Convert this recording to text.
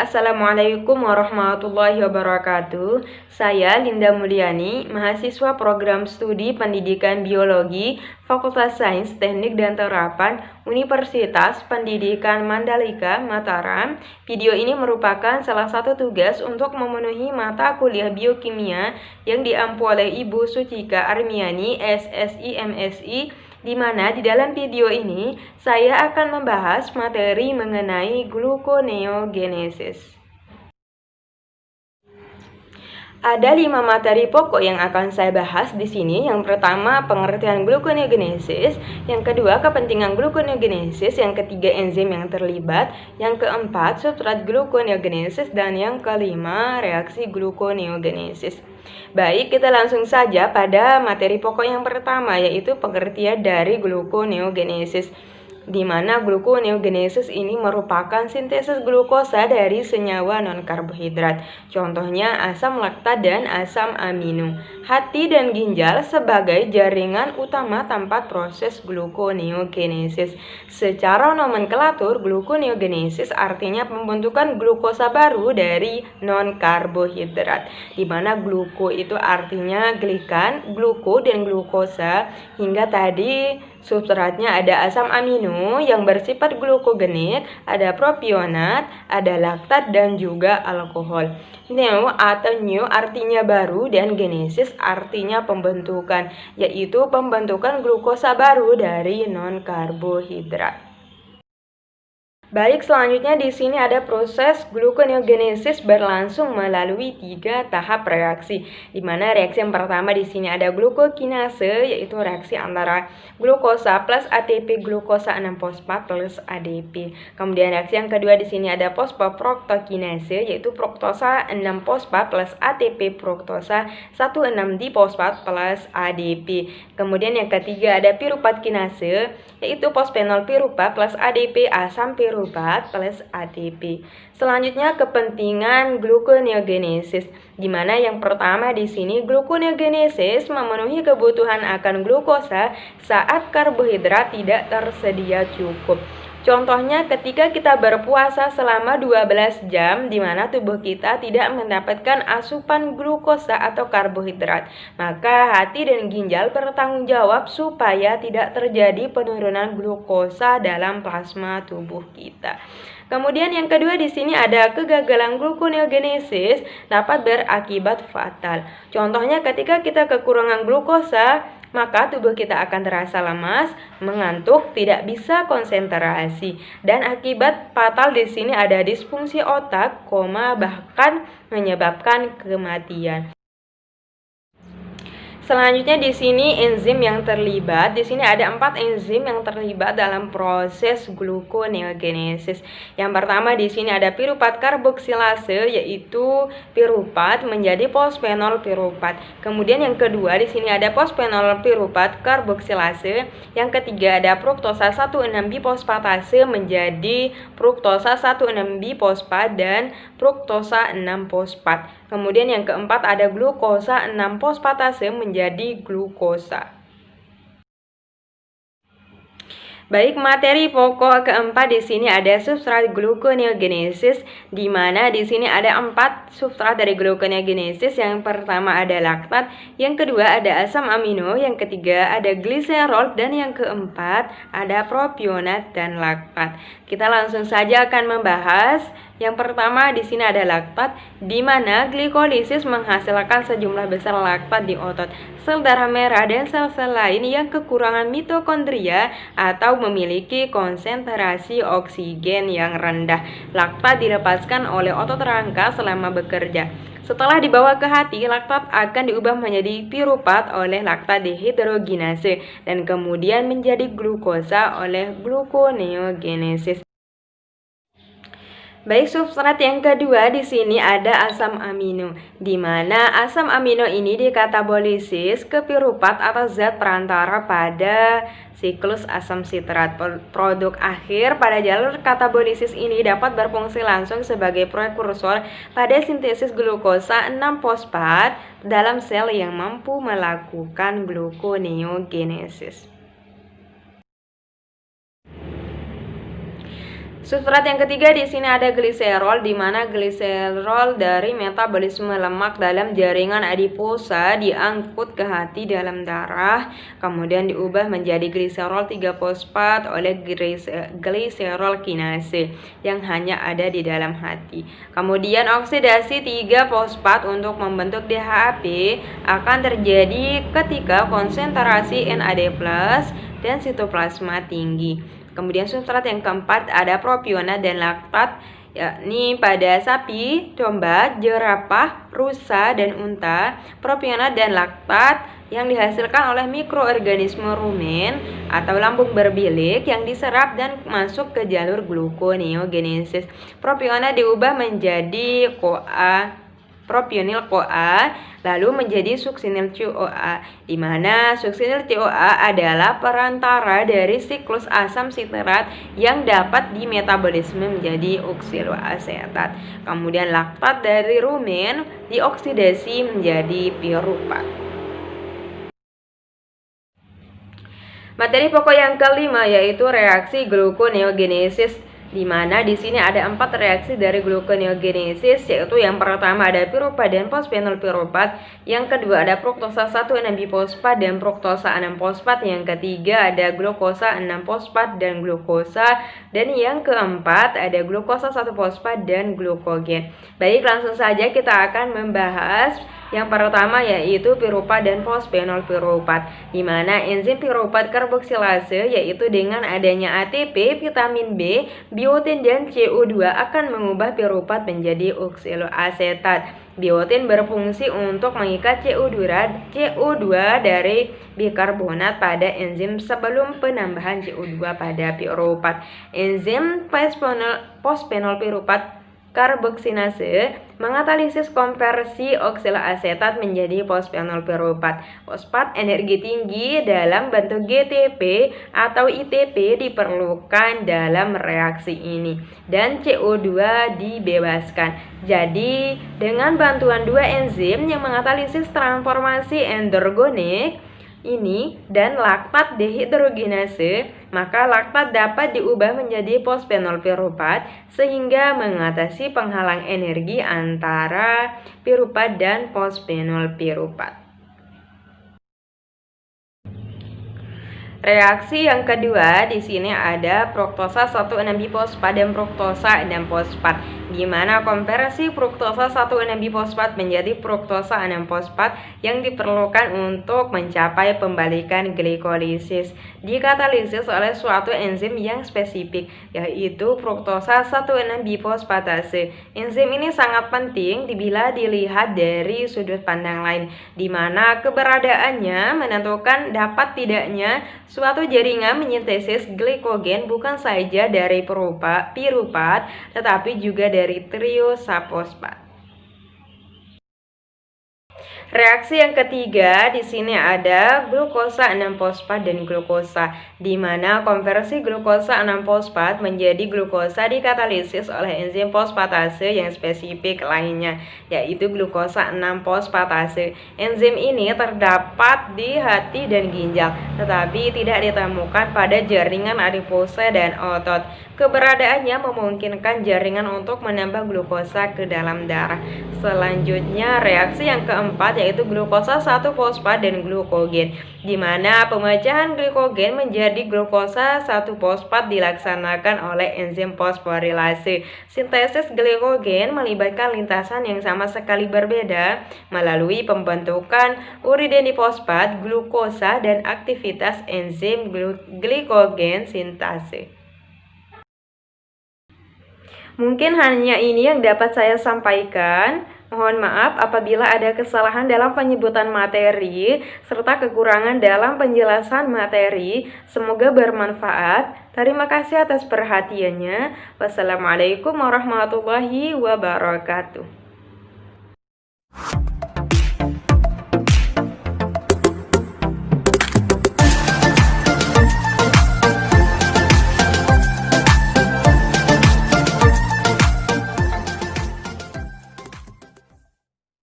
Assalamualaikum warahmatullahi wabarakatuh. Saya Linda Mulyani, mahasiswa program studi pendidikan biologi Fakultas Sains, Teknik dan Terapan Universitas Pendidikan Mandalika, Mataram. Video ini merupakan salah satu tugas untuk memenuhi mata kuliah biokimia yang diampu oleh Ibu Sucika Armiani, SSI MSI, di mana di dalam video ini saya akan membahas materi mengenai gluconeogenesis. Ada 5 materi pokok yang akan saya bahas di sini. Yang pertama, pengertian gluconeogenesis, yang kedua, kepentingan gluconeogenesis, yang ketiga, enzim yang terlibat, yang keempat, substrat gluconeogenesis, dan yang kelima, reaksi gluconeogenesis. Baik, kita langsung saja pada materi pokok yang pertama, yaitu pengertian dari gluconeogenesis, di mana gluconeogenesis ini merupakan sintesis glukosa dari senyawa non-karbohidrat. Contohnya asam laktat dan asam amino. Hati dan ginjal sebagai jaringan utama tempat proses gluconeogenesis. Secara nomenklatur, gluconeogenesis artinya pembentukan glukosa baru dari non-karbohidrat, di mana gluko itu artinya glikan, gluko dan glukosa, hingga tadi substratnya ada asam amino yang bersifat glukogenik, ada propionat, ada laktat, dan juga alkohol. Neo atau new artinya baru dan genesis artinya pembentukan, yaitu pembentukan glukosa baru dari non-karbohidrat. Baik, selanjutnya di sini ada proses gluconeogenesis berlangsung melalui 3 tahap reaksi, di mana reaksi yang pertama di sini ada glukokinase, yaitu reaksi antara glukosa plus ATP glukosa 6-fosfat plus ADP. Kemudian reaksi yang kedua di sini ada fosfoproktokinase, yaitu fruktosa 6-fosfat plus ATP fruktosa 1,6-difosfat plus ADP. Kemudian yang ketiga ada piruvat kinase, yaitu fosfenol piruvat plus ADP asam piruvat plus ATP. Selanjutnya kepentingan gluconeogenesis, di mana yang pertama di sini gluconeogenesis memenuhi kebutuhan akan glukosa saat karbohidrat tidak tersedia cukup. Contohnya ketika kita berpuasa selama 12 jam, di mana tubuh kita tidak mendapatkan asupan glukosa atau karbohidrat, maka hati dan ginjal bertanggung jawab supaya tidak terjadi penurunan glukosa dalam plasma tubuh kita. Kemudian yang kedua di sini ada kegagalan gluconeogenesis dapat berakibat fatal. Contohnya ketika kita kekurangan glukosa, maka tubuh kita akan terasa lemas, mengantuk, tidak bisa konsentrasi, dan akibat fatal di sini ada disfungsi otak, koma, bahkan menyebabkan kematian. Selanjutnya di sini enzim yang terlibat. Di sini ada 4 enzim yang terlibat dalam proses gluconeogenesis. Yang pertama di sini ada piruvat karboksilase, yaitu piruvat menjadi fosfenol piruvat. Kemudian yang kedua di sini ada fosfenol piruvat karboksilase. Yang ketiga ada fruktosa 1,6-bifosfatase menjadi fruktosa 1,6-bifosfat dan fruktosa 6-fosfat. Kemudian yang keempat ada glukosa 6-fosfatase menjadi glukosa. Baik, materi pokok keempat di sini ada substrat gluconeogenesis, di mana di sini ada 4 substrat dari gluconeogenesis. Yang pertama ada laktat, yang kedua ada asam amino, yang ketiga ada gliserol, dan yang keempat ada propionat dan laktat. Kita langsung saja akan membahas. Yang pertama di sini ada laktat, di mana glikolisis menghasilkan sejumlah besar laktat di otot, sel darah merah, dan sel-sel lain yang kekurangan mitokondria atau memiliki konsentrasi oksigen yang rendah. Laktat dilepaskan oleh otot rangka selama bekerja. Setelah dibawa ke hati, laktat akan diubah menjadi piruvat oleh laktat dehidrogenase dan kemudian menjadi glukosa oleh gluconeogenesis. Baik, substrat yang kedua di sini ada asam amino, di mana asam amino ini dikatabolisis ke piruvat atau zat perantara pada siklus asam sitrat. Produk akhir pada jalur katabolisis ini dapat berfungsi langsung sebagai prekursor pada sintesis glukosa 6-fosfat dalam sel yang mampu melakukan gluconeogenesis. Substrat yang ketiga di sini ada gliserol, di mana gliserol dari metabolisme lemak dalam jaringan adiposa diangkut ke hati dalam darah, kemudian diubah menjadi gliserol 3-fosfat oleh gliserol kinase yang hanya ada di dalam hati. Kemudian oksidasi 3-fosfat untuk membentuk DHAP akan terjadi ketika konsentrasi NAD+ dan sitoplasma tinggi. Kemudian substrat yang keempat ada propionat dan laktat, yakni pada sapi, domba, jerapah, rusa, dan unta. Propionat dan laktat yang dihasilkan oleh mikroorganisme rumen atau lambung berbilik yang diserap dan masuk ke jalur gluconeogenesis. Propionat diubah menjadi propionil CoA lalu menjadi suksinil CoA, di mana suksinil CoA adalah perantara dari siklus asam sitrat yang dapat dimetabolisme menjadi oksiloasetat. Kemudian laktat dari rumen dioksidasi menjadi piruvat. Materi pokok yang kelima yaitu reaksi gluconeogenesis, di mana di sini ada 4 reaksi dari gluconeogenesis, yaitu yang pertama ada piruvat dan fosfenol piruvat, yang kedua ada fruktosa 1,6-bifosfat dan fruktosa 6-fosfat, yang ketiga ada glukosa 6-fosfat dan glukosa, dan yang keempat ada glukosa 1-fosfat dan glukogen. Baik, langsung saja kita akan membahas yang pertama yaitu piruvat dan fosfenol piruvat, di mana enzim piruvat karboksilase yaitu dengan adanya ATP, vitamin B, biotin dan CO2 akan mengubah piruvat menjadi oksiloasetat. Biotin berfungsi untuk mengikat CO2 dari bikarbonat pada enzim sebelum penambahan CO2 pada piruvat. Enzim fosfenol piruvat karboksinase mengatalisis konversi oksiloasetat menjadi fosfenol piruvat. Fosfat energi tinggi dalam bentuk GTP atau ITP diperlukan dalam reaksi ini dan CO2 dibebaskan. Jadi, dengan bantuan dua enzim yang mengatalisis transformasi endogenik ini dan laktat dehidrogenase, maka laktat dapat diubah menjadi fosfenol piruvat sehingga mengatasi penghalang energi antara piruvat dan fosfenol piruvat. Reaksi yang kedua di sini ada fruktosa 1,6-bifosfat dan fruktosa 6-fosfat, di mana konversi fruktosa 1,6-bifosfat menjadi fruktosa 6-fosfat yang diperlukan untuk mencapai pembalikan glikolisis dikatalisis oleh suatu enzim yang spesifik, yaitu fruktosa 1,6-bifosfatase. Enzim ini sangat penting bila dilihat dari sudut pandang lain, di mana keberadaannya menentukan dapat tidaknya suatu jaringan menyintesis glikogen bukan saja dari piruvat, tetapi juga dari triosafosfat. Reaksi yang ketiga di sini ada glukosa 6-fosfat dan glukosa, di mana konversi glukosa 6-fosfat menjadi glukosa dikatalisis oleh enzim fosfatase yang spesifik lainnya, yaitu glukosa 6-fosfatase. Enzim ini terdapat di hati dan ginjal, tetapi tidak ditemukan pada jaringan adiposa dan otot. Keberadaannya memungkinkan jaringan untuk menambah glukosa ke dalam darah. Selanjutnya, reaksi yang keempat yaitu glukosa 1-fosfat dan glukogen, di mana pemecahan glikogen menjadi glukosa 1-fosfat dilaksanakan oleh enzim fosforilase. Sintesis glikogen melibatkan lintasan yang sama sekali berbeda melalui pembentukan uridinifosfat glukosa dan aktivitas enzim glikogen sintase. Mungkin hanya ini yang dapat saya sampaikan. Mohon maaf apabila ada kesalahan dalam penyebutan materi serta kekurangan dalam penjelasan materi. Semoga bermanfaat. Terima kasih atas perhatiannya. Wassalamualaikum warahmatullahi wabarakatuh.